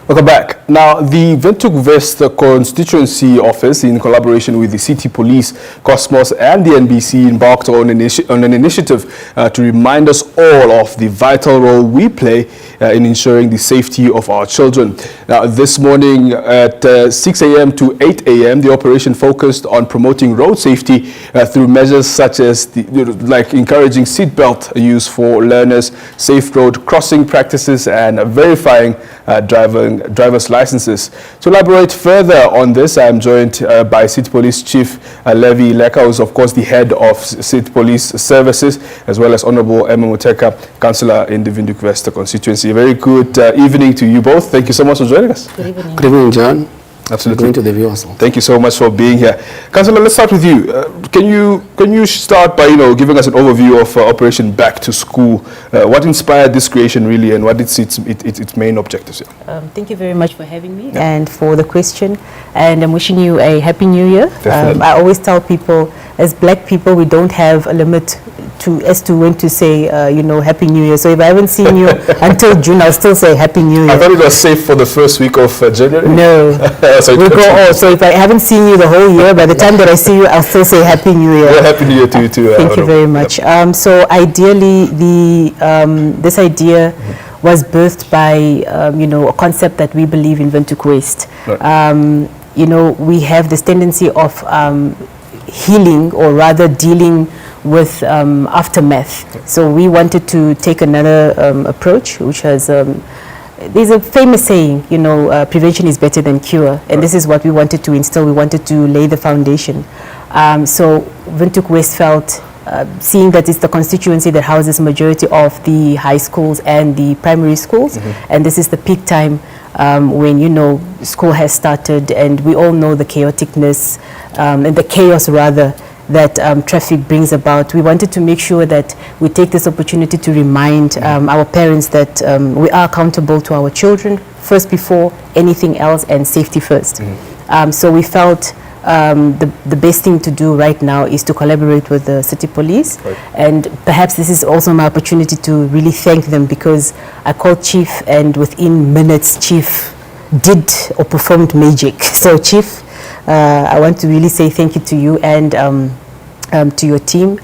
Welcome back. Now, the Windhoek West Constituency Office, in collaboration with the City Police, Kosmos and the NBC, embarked on an initiative to remind us all of the vital role we play in ensuring the safety of our children. Now, this morning at 6 a.m. to 8 a.m., the operation focused on promoting road safety through measures such as like encouraging seatbelt use for learners, safe road crossing practices, and verifying driver's licenses. To elaborate further on this, I am joined by City Police Chief Levi Ileka, who is of course the head of City Police Services, as well as Honorable Muteka, Councillor in the Windhoek West Constituency. A very good evening to you both. Thank you so much for joining us. Good evening. Good evening, John. Absolutely. To the viewers. Thank you so much for being here. Councillor, let's start with you. Can you start by giving us an overview of Operation Back to School? What inspired this creation really, and what is its main objectives? Thank you very much for having me and for the question. And I'm wishing you a happy New Year. I always tell people, as Black people, we don't have a limit as to when to say, Happy New Year. So if I haven't seen you until June, I'll still say Happy New Year. I thought it was safe for the first week of January. No, we go all. So if I haven't seen you the whole year, by the time that I see you, I'll still say Happy New Year. Yeah, Happy New Year to you too. Thank you very much. So ideally, this idea was birthed by a concept that we believe in Windhoek West. Right. We have this tendency of healing, or rather dealing with aftermath. So we wanted to take another approach, which has there's a famous saying, prevention is better than cure, and this is what we wanted to instill. We wanted to lay the foundation. So Windhoek West felt, seeing that it's the constituency that houses majority of the high schools and the primary schools, and this is the peak time when school has started, and we all know the chaoticness and the chaos rather that traffic brings about. We wanted to make sure that we take this opportunity to remind our parents that we are accountable to our children first before anything else, and safety first. So we felt the best thing to do right now is to collaborate with the City Police. Right. And perhaps this is also my opportunity to really thank them, because I called Chief, and within minutes Chief did or performed magic. So Chief, I want to really say thank you to you and to your team.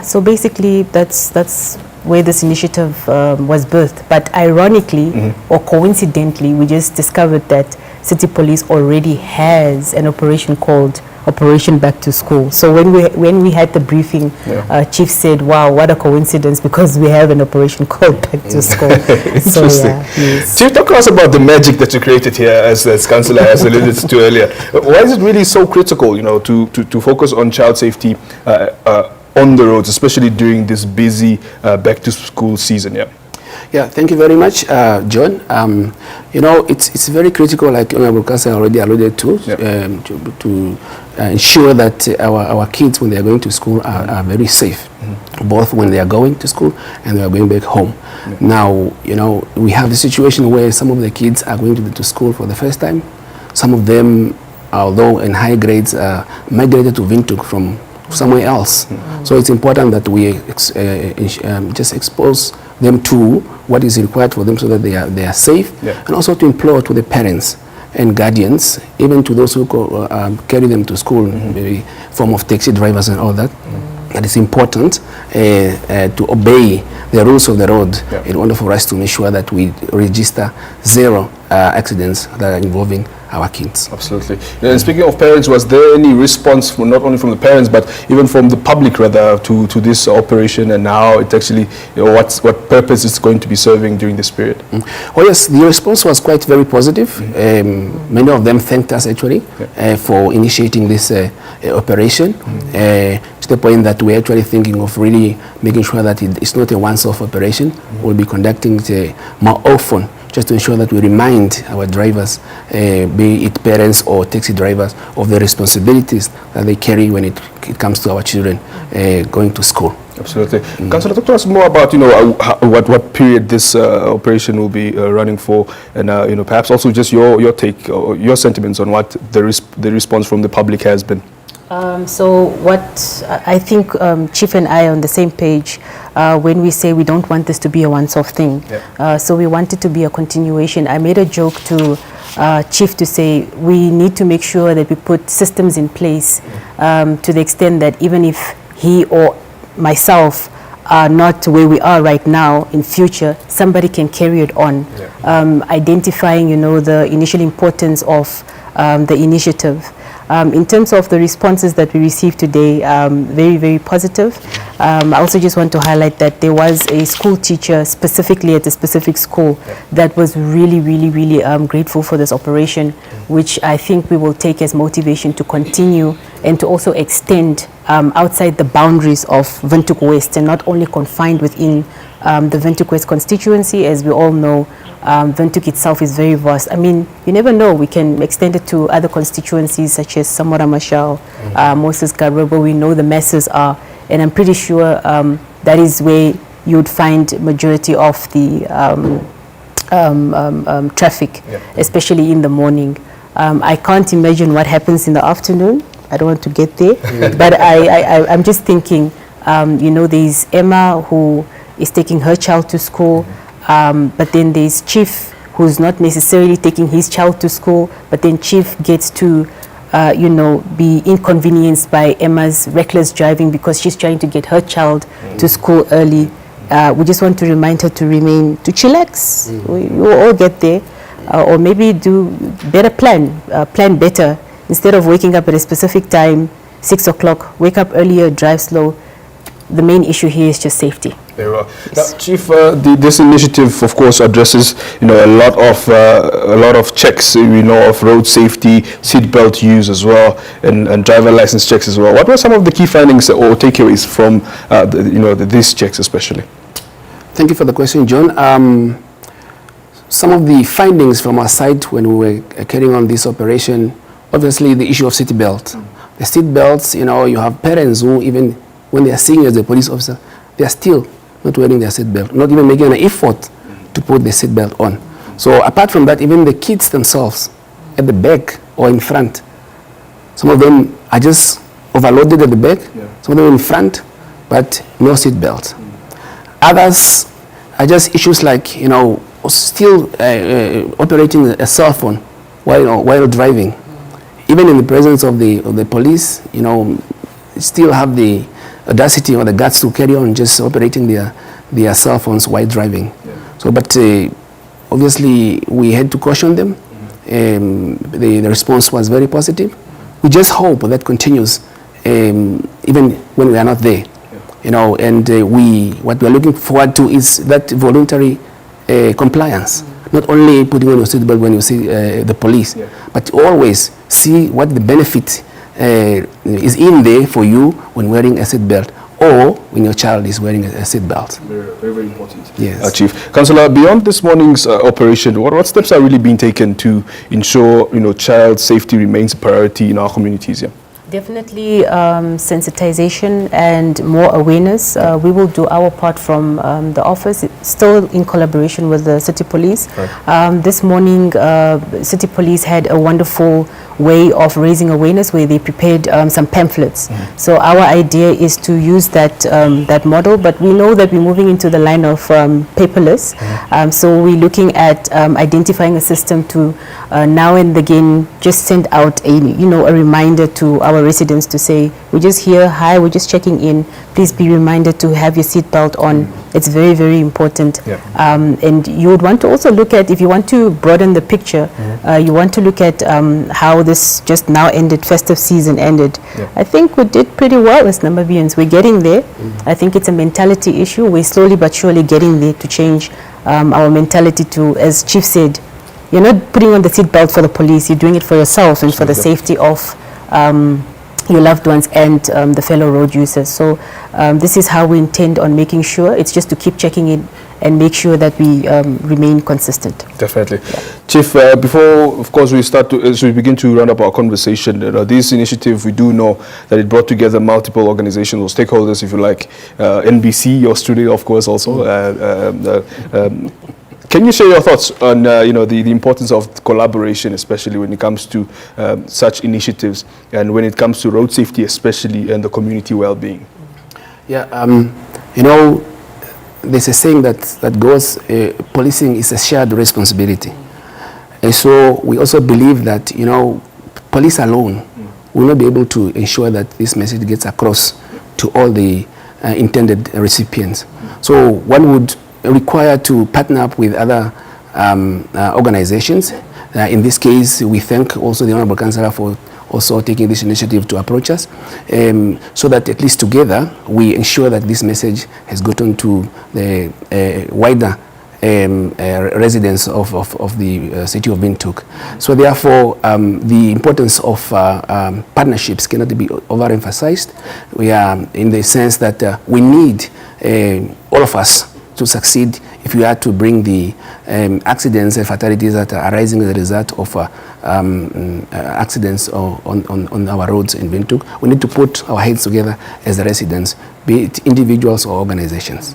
So basically that's where this initiative was birthed. But ironically or coincidentally, we just discovered that City Police already has an operation called Operation Back to School. So when we had the briefing, Chief said, "Wow, what a coincidence, because we have an operation called Back to School." So Chief, talk to us about the magic that you created here, as Councillor has alluded to earlier. Why is it really so critical, to focus on child safety on the roads, especially during this busy Back to School season? Yeah, thank you very much, John. It's very critical, like Honorable Councillor already alluded to ensure that our kids, when they are going to school, are very safe, both when they are going to school and they are going back home. Now, we have a situation where some of the kids are going to school for the first time. Some of them, although in high grades, migrated to Windhoek from somewhere else. So it's important that we just expose them to what is required for them, so that they are safe, and also to implore to the parents and guardians, even to those who carry them to school, maybe form of taxi drivers and all that. It is important to obey the rules of the road in order for us to make sure that we register zero accidents that are involving our kids. Absolutely. And speaking of parents, was there any response not only from the parents but even from the public rather to this operation, and how it actually, what purpose it's going to be serving during this period? Oh yes, the response was quite very positive. Many of them thanked us actually for initiating this operation, to the point that we're actually thinking of really making sure that it's not a once-off operation. We'll be conducting it more often, just to ensure that we remind our drivers, be it parents or taxi drivers, of the responsibilities that they carry when it comes to our children going to school. Absolutely. Councillor, talk to us more about what period this operation will be running for, and perhaps also just your take or your sentiments on what the response from the public has been. So what I think Chief and I are on the same page when we say we don't want this to be a once-off thing. Yeah. So we want it to be a continuation. I made a joke to Chief to say we need to make sure that we put systems in place to the extent that even if he or myself are not where we are right now, in future, somebody can carry it on. Yeah. Identifying, the initial importance of the initiative. In terms of the responses that we received today, very, very positive. I also just want to highlight that there was a school teacher specifically at a specific school that was really, really, really grateful for this operation, which I think we will take as motivation to continue and to also extend outside the boundaries of Windhoek West and not only confined within the Windhoek West constituency. As we all know, Windhoek itself is very vast. I mean, you never know, we can extend it to other constituencies such as Samora Machel, Moses Garba, where we know the masses are, and I'm pretty sure that is where you would find majority of the traffic, especially in the morning. I can't imagine what happens in the afternoon. I don't want to get there, but I'm just thinking, there's Emma who is taking her child to school, but then there's Chief who's not necessarily taking his child to school, but then Chief gets to, be inconvenienced by Emma's reckless driving because she's trying to get her child to school early. We just want to remind her to chillax. We will all get there, or maybe do better plan better. Instead of waking up at a specific time, 6 o'clock, wake up earlier, drive slow. The main issue here is just safety. Very well. Yes. Now, Chief, this initiative, of course, addresses a lot of checks. Of road safety, seatbelt use as well, and driver license checks as well. What were some of the key findings or takeaways from these checks, especially? Thank you for the question, John. Some of the findings from our side when we were carrying on this operation, obviously the issue of seatbelt. The seatbelts, you have parents who even when they are seeing as a police officer, they are still not wearing their seatbelt, not even making an effort to put the seatbelt on. So apart from that, even the kids themselves at the back or in front, some of them are just overloaded at the back, some of them in front, but no seatbelt. Others are just issues like, still operating a cell phone while driving. Even in the presence of the police, still have the audacity or the guts to carry on just operating their cell phones while driving. So, but obviously we had to caution them. The response was very positive. We just hope that continues even when we are not there. And what we are looking forward to is that voluntary compliance. Not only putting on your seatbelt when you see the police, but always see what the benefit is in there for you when wearing a seatbelt or when your child is wearing a seatbelt. Very, very, very important. Yes. Chief. Councillor, beyond this morning's operation, what steps are really being taken to ensure child safety remains a priority in our communities? Yeah? Definitely sensitization and more awareness. We will do our part from the office, still in collaboration with the City Police. Right. This morning, City Police had a wonderful way of raising awareness where they prepared some pamphlets. So our idea is to use that model, but we know that we're moving into the line of paperless. So we're looking at identifying a system to now and again just send out a reminder to our residents to say, we're just here, hi, we're just checking in, please be reminded to have your seatbelt on. It's very, very important. And you would want to also look at, if you want to broaden the picture, you want to look at how this just now ended, festive season ended. I think we did pretty well as Namibians. We're getting there. I think it's a mentality issue. We're slowly but surely getting there to change our mentality to, as Chief said, you're not putting on the seatbelt for the police, you're doing it for yourself and for the safety of your loved ones and the fellow road users. So this is how we intend on making sure. It's just to keep checking in and make sure that we remain consistent. Definitely. Chief, before, of course, as we begin to round up our conversation, this initiative, we do know that it brought together multiple organizations or stakeholders, if you like, NBC, your studio, of course, also, Can you share your thoughts on the importance of collaboration, especially when it comes to such initiatives and when it comes to road safety, especially and the community well-being? Yeah, there's a saying that goes, policing is a shared responsibility. And so we also believe that, police alone will not be able to ensure that this message gets across to all the intended recipients. So one would require to partner up with other organizations. In this case, we thank also the Honorable Councillor for also taking this initiative to approach us, so that at least together we ensure that this message has gotten to the wider residents of the city of Windhoek. So therefore, the importance of partnerships cannot be overemphasized. We are in the sense that we need all of us to succeed if we are to bring the accidents and fatalities that are arising as a result of accidents on our roads in Windhoek. We need to put our heads together as the residents, be it individuals or organizations.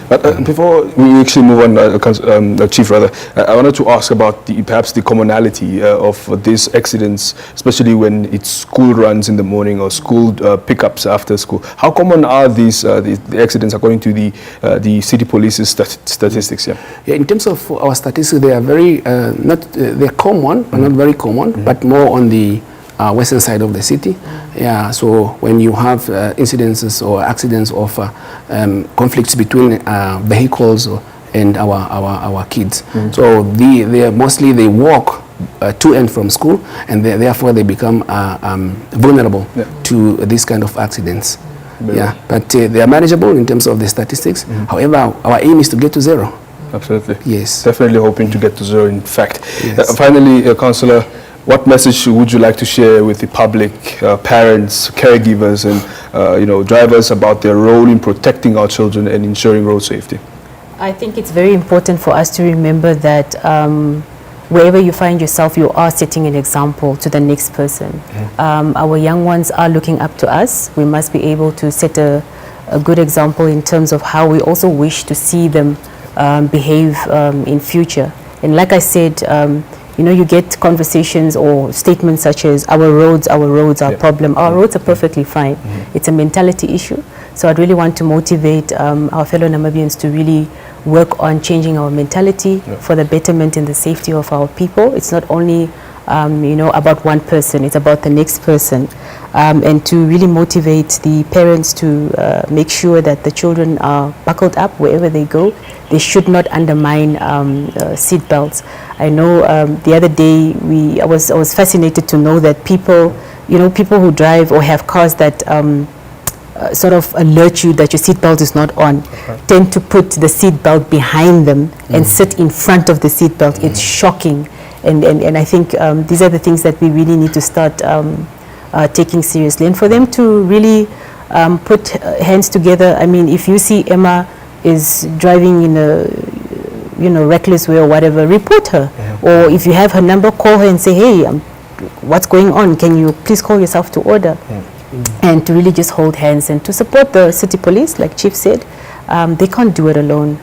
But before we actually move on, Chief, rather, I wanted to ask about perhaps the commonality of these accidents, especially when it's school runs in the morning or school pickups after school. How common are these the accidents according to the city police's statistics? Yeah, in terms of our statistics, they are very they're common, but not very common, but more on the western side of the city. Yeah, so when you have incidences or accidents of conflicts between vehicles and our kids, so they mostly they walk to and from school, and therefore they become vulnerable to this kind of accidents. Yeah, but they are manageable in terms of the statistics. However, our aim is to get to zero. Absolutely. Yes. Definitely hoping to get to zero, in fact. Yes. Finally, Councillor, what message would you like to share with the public, parents, caregivers, and drivers about their role in protecting our children and ensuring road safety? I think it's very important for us to remember that wherever you find yourself, you are setting an example to the next person. Our young ones are looking up to us. We must be able to set a good example in terms of how we also wish to see them behave in future. And like I said, you get conversations or statements such as our roads are a problem. Our roads are perfectly fine. It's a mentality issue. So I'd really want to motivate our fellow Namibians to really work on changing our mentality for the betterment and the safety of our people. It's not only about one person, it's about the next person. And to really motivate the parents to make sure that the children are buckled up wherever they go. They should not undermine seat belts. I know the other day I was fascinated to know that people who drive or have cars that sort of alert you that your seat belt is not on, tend to put the seat belt behind them and sit in front of the seat belt. It's shocking. And I think these are the things that we really need to start taking seriously. And for them to really put hands together. I mean, if you see Emma is driving in a reckless way or whatever, report her. Or if you have her number, call her and say, hey, what's going on? Can you please call yourself to order? And to really just hold hands and to support the city police, like Chief said. They can't do it alone.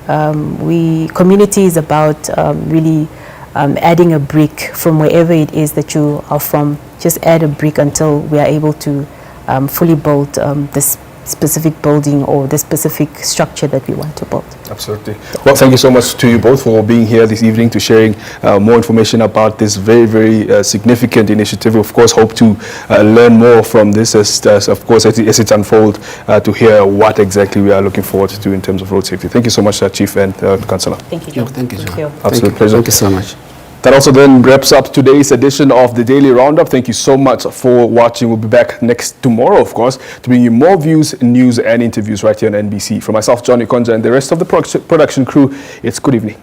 Community is about really adding a brick from wherever it is that you are from. Just add a brick until we are able to fully build this specific building or the specific structure that we want to build. Absolutely. Well, thank you so much to you both for being here this evening to sharing more information about this very, very significant initiative. Of course, hope to learn more from this as it unfolds to hear what exactly we are looking forward to in terms of road safety. Thank you so much, Chief and Councillor. Thank you, John. Thank you, John. Absolute pleasure. Thank you so much. That also then wraps up today's edition of the Daily Roundup. Thank you so much for watching. We'll be back tomorrow, of course, to bring you more views, news, and interviews right here on NBC. For myself, John Ikonja, and the rest of the production crew, it's good evening.